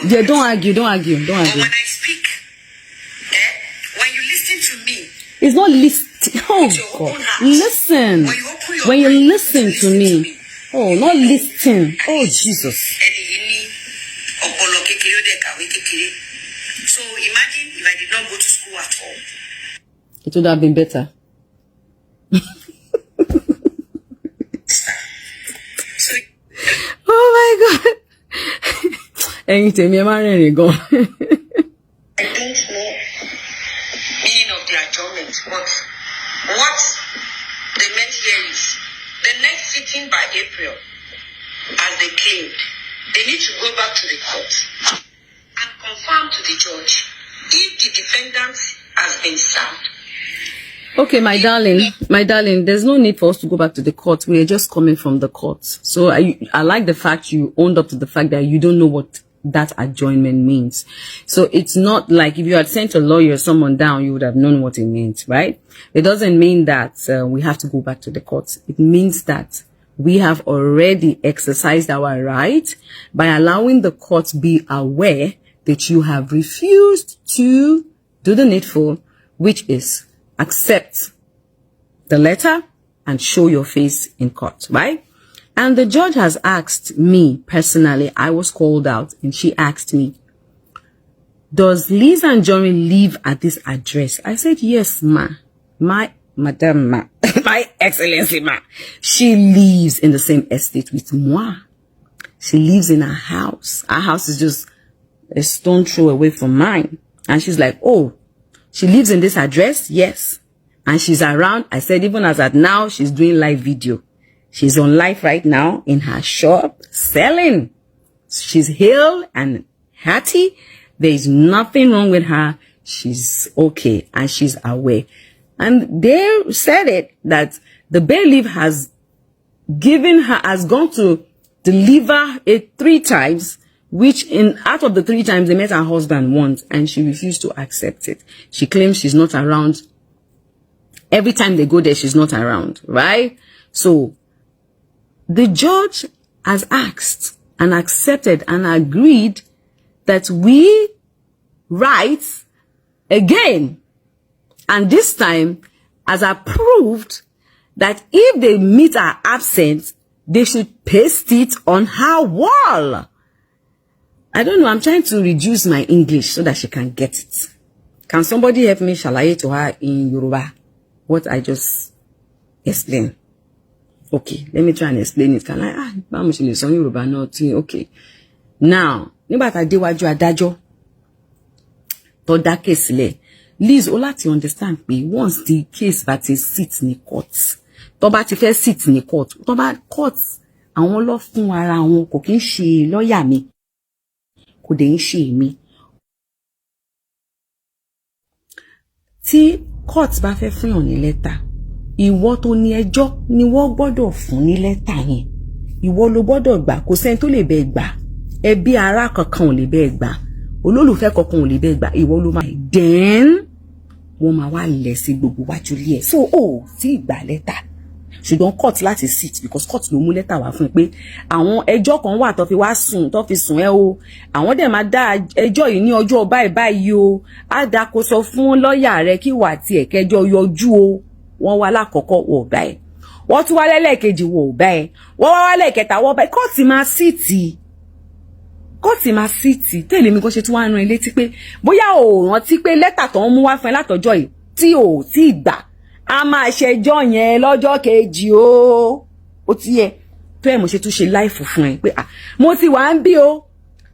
Yeah, don't argue. Don't argue. But when I speak, when you listen to me, it's not listen. Oh God, listen. When you listen to me. Oh, not listen. Oh Jesus. So imagine if I did not go to school at all. It would have been better. Oh my God. Anything, me marrying go. I don't know meaning of the adjournment, but what they meant here is the next sitting by April, as they claimed, they need to go back to the court and confirm to the judge if the defendant has been served. Okay, my darling, there's no need for us to go back to the court. We are just coming from the court. So I like the fact you owned up to the fact that you don't know what that adjournment means. So it's not like if you had sent a lawyer or someone down, you would have known what it meant, right? It doesn't mean that we have to go back to the court. It means that we have already exercised our right by allowing the court be aware that you have refused to do the needful, which is accept the letter and show your face in court, right? And the judge has asked me personally, I was called out, and she asked me, does Lizzy Anjorin live at this address? I said, yes, ma. Madam ma. My excellency ma. She lives in the same estate with moi. She lives in her house. Our house is just a stone throw away from mine. And she's like, oh, she lives in this address? Yes. And she's around. I said, even as at now, she's doing live video. She's on live right now in her shop selling. She's healed and hearty. There is nothing wrong with her. She's okay and she's aware. And they said it that the bailiff has gone to deliver it 3 times, which out of the 3 times they met her husband once and she refused to accept it. She claims she's not around. Every time they go there, she's not around, right? So the judge has asked and accepted and agreed that we write again. And this time has approved that if they meet her absence, they should paste it on her wall. I don't know. I'm trying to reduce my English so that she can get it. Can somebody help me shalaye to her in Yoruba what I just explained? Okay, let me try and explain it. Can I? Yoruba not okay. Now, nígbà tá dé wájú adájọ́ tó dá case sílẹ̀, Liz ó láti understand pé once the case bá ti sit ní court, tó bá ti fẹ́ sit ní court, tó bá court àwọn ló fún ara wọn, kò kí ń ṣe lawyer mi, kò dé ń ṣe mi. Tí court bá fẹ́ fún yàn ní lẹ́tà, ìwọ tó ní ẹjọ́ ni wọ́n gbọ́dọ̀ fún ní lẹ́tà yẹn. Ìwọ ló gbọ́dọ̀ gbà, kò sẹ́ni tó lè bẹ́ gbà. Ẹbí ará kankan ò lè bẹ́ gbà. Olólùfẹ́ kankan ò lè bẹ́ gbà. Ìwọ ló máa. Then wọ́n máa wá lẹ̀ sí gbogbo wájú ilé ẹ̀. So tí ìgbà lẹ́tà. Ṣùgbọ́n court láti sit because court ló mú lẹ́tà wá fún pé àwọn ẹjọ́ kan wà tó fi wá sùn, tó fi sùn ẹ́ o. Àwọn dẹ̀ máa dá ẹjọ́ yìí ní ọjọ́ báyìí o. Á dá kó sọ fún lọ́ọ̀yà rẹ̀ kí wà tí ẹ̀kẹjọ́ yọjú o. Wọ́n wá lákọ̀ọ́kọ́ wò bá ẹ̀. Wọ́n tún wá lẹ́lẹ́kejì wò bá ẹ̀. Wọ́n wá lẹ́kẹta wò bá ẹ̀. Kọ́ọ̀tì máa síìtì. Tẹ́lẹ̀ mi kò ṣe tí wọ́n á ran ilé tí pé bóyá ò rántí pé lẹ́tà tó ń mú wá fún ẹ látọjọ́ yìí tí ò tí gbà. A máa ṣẹjọ́ yẹn lọ́jọ́ kejì o. Ó ti yẹ. Tó ẹ̀ mo ṣe tún ṣe láìfù fún ẹ pé mo ti wà ń bí o.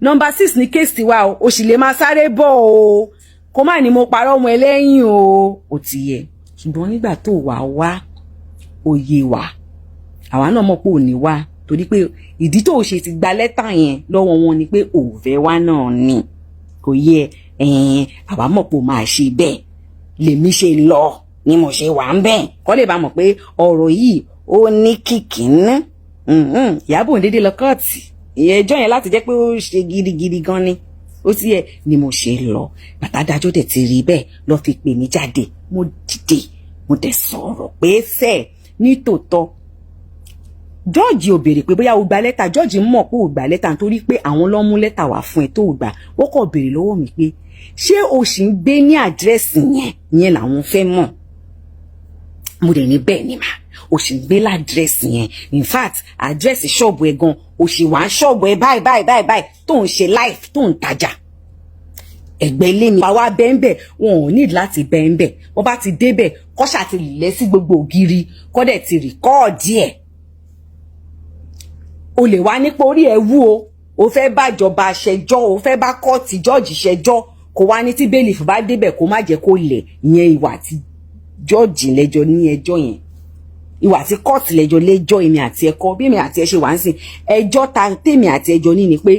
Number 6 ní case tiwa o. O sì lè máa sáré bọ̀ o. Kó má ní mo parọ́ ọmọ ẹlẹ́yìn o. Ó ti yẹ. Ṣùgbọ́n nígbà tó wá òye wà, àwa náà mọ̀ pé ò ní wá torí pé ìdí tó ṣe ti gba lẹ́tà yẹn lọ́wọ́ wọn ni pé ò fẹ́ wá náà ni. Kò yẹ àwa mọ̀ pé ó máa ṣe bẹ́ẹ̀. Lèmi ṣe lọ ni mo ṣe wà ń bẹ́ẹ̀. Kọ́ lè bá mọ̀ pé ọ̀rọ̀ yìí ó ní kìkì ńná. Ìyábọ̀ dédé lọ kọ́ọ̀tì. Ẹjọ́ yẹn láti jẹ́ pé ó ṣe gidigidi gan ni. Ó ti yẹ ni mo ṣe lọ. Bàtà dájọ́ dẹ̀ ti rí bẹ́ẹ̀ lọ fi pè mí jáde. Mo dìde mo dẹ̀ sọ̀rọ̀ pé fẹ́ ní tòótọ́ George ò béèrè pé bóyá o gba lẹ́tà. George mọ̀ pé o gba lẹ́tà nítorí pé àwọn ló mú lẹ́tà wá fún ẹ tó o gbà. Ó kàn béèrè lọ́wọ́ mi pé ṣé o ṣì ń gbé ní àdírẹ́sì yẹn làwọn fẹ́ mọ̀. Mo dẹ̀ ní bẹ́ẹ̀ ni mà, o ṣì ń gbé ládírẹ́sì yẹn. In fact àdírẹ́sì ṣọ́ọ̀bù ẹ gan, o ṣì wà ṣọ́ọ̀bù ẹ báyìí tó ń ṣe live tó ń tajà. Ẹgbẹ́ ilé mi wá bẹ́ńbẹ́, wọn ò ní láti bẹ́ńbẹ́. Wọ́n bá ti débẹ̀ kọ́ṣà ti lẹ̀ sí gbogbo ògiri kọ́dẹ̀ ti rìkọ́ọ̀dì ẹ̀. O lè wá nípa orí ẹ wú o fẹ́ bá jọba ṣẹjọ́, o fẹ́ bá kọ́ọ̀tì George ṣẹjọ́, kò wá ní tí bailiff bá débẹ̀ kó má jẹ́ kó lẹ̀. Ìyẹn ìwà tí George lẹ́jọ́ ní ẹjọ́ yẹn. Ìwà tí kọ́ọ̀tì lẹ́jọ́ lẹ́jọ́ èmi àti ẹ̀kọ́ bí èmi àti ẹ ṣe wà ń sìn. Ẹjọ́ ta tèmi àti ẹjọ́ ní ni pé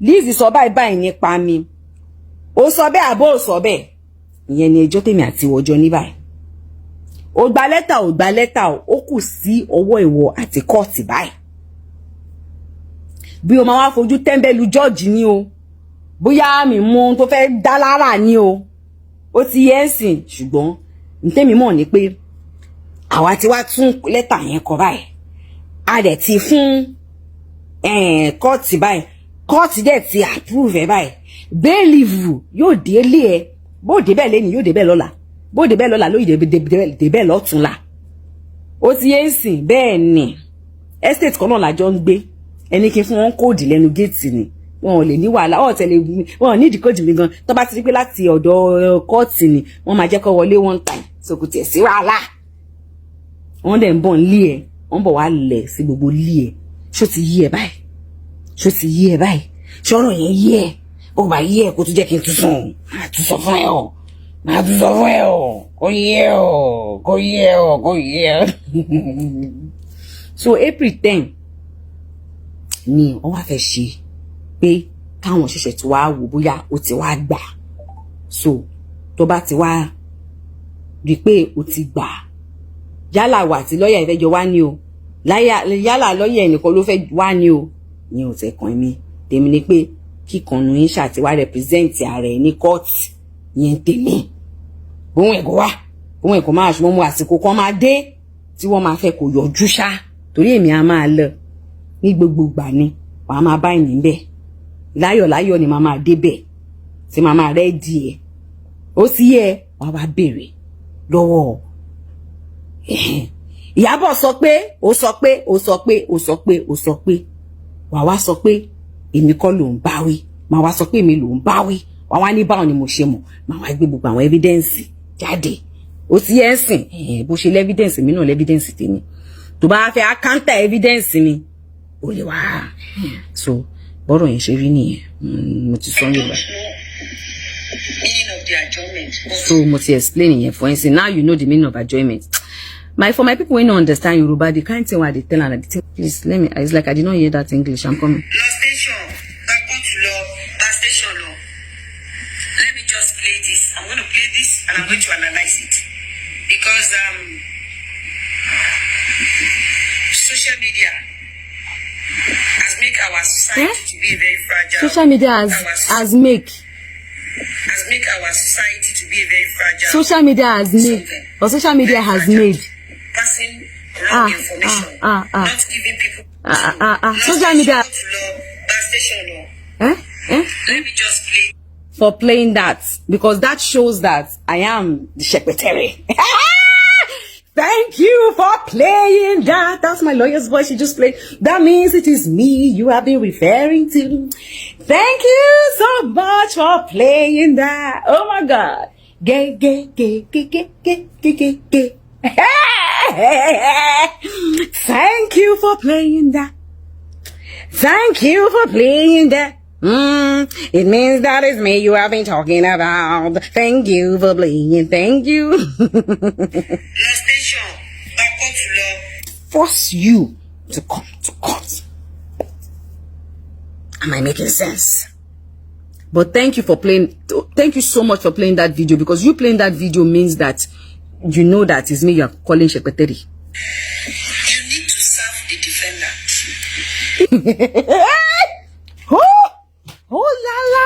Lizzy sọ báyìí nípa mi. Ó sọ bẹ́ẹ̀ àbó ò sọ bẹ́ẹ̀. Ìyẹn ni ẹjọ́ tèmi àti ìwọ́jọ́ ní báyìí. Ó gba lẹ́tà ó kù sí ọwọ́ ìwọ àti kọ́ọ̀tì báyìí. Bí o máa wá fojú tẹ́ńbẹ́lú George ní o, bóyá mi mú ohun tó fẹ́ dá lára ní o, ó ti yẹ ẹ̀sìn. Ṣùgbọ́n ntẹ́mi mọ̀ ni pé àwa ti wá tún lẹ́tà yẹn kọ báyìí. A dẹ̀ ti fún kọ́ọ̀tì báyìí. Kọ́ọ̀tì dẹ̀ ti approve ẹ̀ báyìí. Bailiff yóò dé lé ẹ. Bó dé bẹ́ẹ̀ lẹ́ni yóò dé bẹ́ẹ̀ lọ́la. Bó dé bẹ́ẹ̀ lọ́la ló dé bẹ́ẹ̀ lọ́túnla. Ó ti yẹ ẹ̀sìn bẹ́ẹ̀ ni. Estate kan náà lájọ ń gbé. Ẹni kí n fún wọn kóòdì lẹ́nu géètì ni. Wọn ò lè ní wàhálà. Wọn ò ní ìdí kóòdì mi gan. Tó bá ti rí pé láti ọ̀dọ̀ kọ́ọ̀tì ni wọ́n máa jẹ́ kó wọlé one time. So kò tiẹ̀ sí wàhálà. Wọ́n dẹ̀ ń bọ̀ ń lé ẹ. Wọ́n bọ̀ wá lẹ̀ sí gbogbo lé ẹ. Ṣó ti yí ẹ báyìí? Ṣó ti yí ẹ báyìí? Ṣọ́rọ̀ yẹn yí ẹ? Ó bá yí ẹ kó tún jẹ́ kí n tún sùn. Màá tún sọ fún ẹ o. Màá tún sọ fún ẹ o. Kó yí ẹ o. Kó yí ẹ o. Kó yí ẹ. So April 10 ni wọ́n wá fẹ́ ṣe pé káwọn ṣẹ̀ṣẹ̀ tí wàá wò bóyá o ti wá gbà. So tó bá ti wá rí pé o ti gbà, yálà wà tí lọ́ọ̀yà ìfẹ́jọ́ wá ní o, yálà lọ́ọ̀yà ẹnìkan ló fẹ́ wá ní o, ìyẹn ò tẹ̀ kàn mí. Tèmi ni pé kíkànnù yín ṣàtiwá represent ààrẹ ní kóòtù yẹn tèmi. Bóun ẹ̀kọ́ wá, bóun ẹ̀kọ́ máa ṣùgbọ́n mo àsìkò kan máa dé tí wọ́n máa fẹ́ kó yọjú ṣá. Torí èmi á máa lọ ní gbogbo ìgbà ni wàá máa bá ìní bẹ́ẹ̀. Láyọ̀ ni màá máa débẹ̀ tí màá máa rẹ́ẹ̀dì ẹ̀. Ó sì yẹ wàá wá béèrè lọ́wọ́ Ìyábọ̀ sọ pé wàá wá sọ pé èmi kọ́ ló ń báwí. Màá wá sọ pé èmi ló ń báwí. Wàá wá ní báwo ni mo ṣe mọ̀. Màá wá gbé gbogbo àwọn evidence jáde. Ó ti yẹ ẹ̀sìn bó ṣe lẹ́vidence mi náà lẹ́vidence tèmi. Tó bá fẹ́ counter evidence mi ó lè wá. So bọ́rọ̀ yẹn ṣe rí nìyẹn. Mo ti sọ Yorùbá. Meaning of the adjournment. So mo ti explain yẹn for instance. Now you know the meaning of adjournment. For my people who don't understand Yoruba, the kind thing why they tell and please let me. It's like I did not hear that English. I'm coming. Law station, law station law. Let me just play this. I'm going to play this and I'm going to analyze it because social media has made our society to be very fragile. Social media has make our society to be a very fragile. Social media has made, or social media has made. Passing wrong information, not giving people. Social media. Let me just play. For playing that, because that shows that I am the secretary. Thank you for playing that. That's my lawyer's voice. She just played. That means it is me you have been referring to. Thank you so much for playing that. Oh my God. Gay. Thank you for playing that. Thank you for playing that. It means that is me you have been talking about. Thank you for playing. Thank you. Force you to come to court. Am I making sense? But thank you for playing. Thank you so much for playing that video, because you playing that video means that you know that it's me you are calling secretary. You need to serve the defendant. Oh la la.